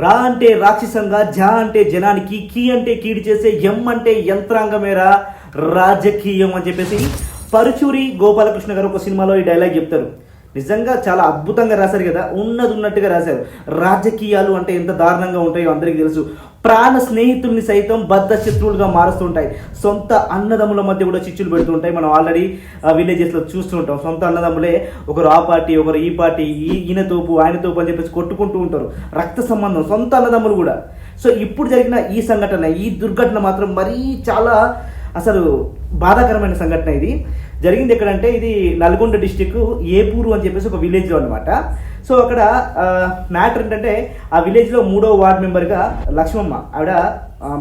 రా అంటే రాక్షసంగా, జా అంటే జనానికి, కీ అంటే కీడు చేసే, ఎం అంటే యంత్రాంగమేరా రాజకీయం అని చెప్పేసి పరుచూరి గోపాలకృష్ణ గారు ఒక సినిమాలో ఈ డైలాగ్ చెప్తారు. నిజంగా చాలా అద్భుతంగా రాశారు కదా, ఉన్నది ఉన్నట్టుగా రాశారు. రాజకీయాలు అంటే ఎంత దారుణంగా ఉంటాయో అందరికీ తెలుసు. ప్రాణ స్నేహితుల్ని సైతం బద్ధ శత్రువులుగా మారుస్తుంటాయి. సొంత అన్నదమ్ముల మధ్య కూడా చిచ్చులు పెడుతుంటాయి. మనం ఆల్రెడీ విలేజెస్లో చూస్తూ ఉంటాం. సొంత అన్నదమ్ములే ఒకరు ఆ పార్టీ, ఒకరు ఈ పార్టీ, ఈయన తోపు ఆయన తోపు అని చెప్పేసి కొట్టుకుంటూ ఉంటారు. రక్త సంబంధం, సొంత అన్నదమ్ములు కూడా. సో ఇప్పుడు జరిగిన ఈ సంఘటన, ఈ దుర్ఘటన మాత్రం మరీ చాలా అసలు బాధాకరమైన సంఘటన. ఇది జరిగింది ఎక్కడంటే, ఇది నల్గొండ డిస్టిక్ ఏపూరు అని చెప్పేసి ఒక విలేజ్లో అనమాట. సో అక్కడ మ్యాటర్ ఏంటంటే, ఆ విలేజ్లో 3వ వార్డ్ మెంబర్గా లక్ష్మమ్మ, ఆవిడ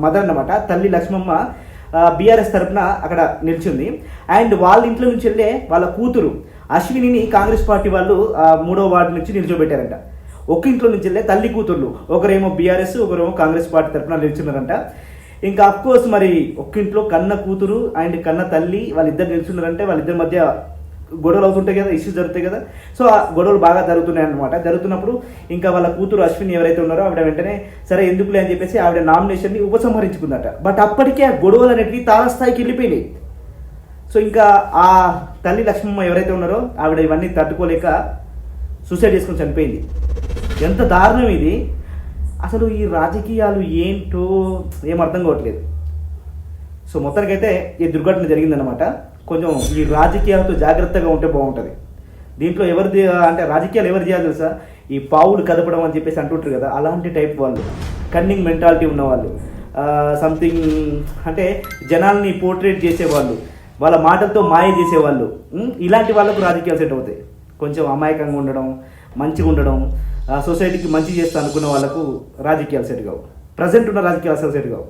మదర్ అన్నమాట, తల్లి లక్ష్మమ్మ బీఆర్ఎస్ తరఫున అక్కడ నిలిచింది. అండ్ వాళ్ళ ఇంట్లో నుంచి వెళ్ళే వాళ్ళ కూతురు అశ్వినిని కాంగ్రెస్ పార్టీ వాళ్ళు 3వ వార్డు నుంచి నిల్చోబెట్టారంట. ఒక ఇంట్లో నుంచి వెళ్ళే తల్లి కూతుర్లు, ఒకరేమో బీఆర్ఎస్, ఒకరేమో కాంగ్రెస్ పార్టీ తరఫున నిల్చున్నారంట. ఇంకా అఫ్కోర్స్ మరి ఒక్కింట్లో కన్న కూతురు అండ్ కన్న తల్లి వాళ్ళిద్దరు నిల్చున్నారంటే వాళ్ళిద్దరి మధ్య గొడవలు అవుతుంటాయి కదా, ఇష్యూస్ జరుగుతాయి కదా. సో ఆ గొడవలు బాగా జరుగుతున్నాయి అనమాట. జరుగుతున్నప్పుడు ఇంకా వాళ్ళ కూతురు అశ్విని ఎవరైతే ఉన్నారో ఆవిడ వెంటనే సరే ఎందుకులే అని చెప్పేసి ఆవిడ నామినేషన్ని ఉపసంహరించుకుందట. బట్ అప్పటికే ఆ గొడవలు అనేటివి తారస్థాయికి వెళ్ళిపోయినాయి. సో ఇంకా ఆ తల్లి లక్ష్మమ్మ ఎవరైతే ఉన్నారో ఆవిడ ఇవన్నీ తట్టుకోలేక సూసైడ్ చేసుకుని చనిపోయింది. ఎంత దారుణం ఇది! అసలు ఈ రాజకీయాలు ఏంటో ఏం అర్థం కావట్లేదు. సో మొత్తానికైతే ఈ దుర్ఘటన జరిగిందనమాట. కొంచెం ఈ రాజకీయాలతో జాగ్రత్తగా ఉంటే బాగుంటుంది. దీంట్లో ఎవరిది అంటే రాజకీయాలు ఎవరు చేయాలి తెలుసా? ఈ పావులు కదపడం అని చెప్పేసి అంటుంటారు కదా, అలాంటి టైప్ వాళ్ళు, కన్నింగ్ మెంటాలిటీ ఉన్నవాళ్ళు, సంథింగ్ అంటే జనాల్ని పోర్ట్రేట్ చేసేవాళ్ళు, వాళ్ళ మాటలతో మాయ చేసేవాళ్ళు, ఇలాంటి వాళ్ళకు రాజకీయాలు సెట్ అవుతాయి. కొంచెం అమాయకంగా ఉండడం, మంచిగా ఉండడం, సొసైటీకి మంచి చేస్తా అనుకున్న వాళ్ళకు రాజకీయాలు సెట్ కావు. ప్రజెంట్ ఉన్న రాజకీయాలు అసలు సెట్ కావు.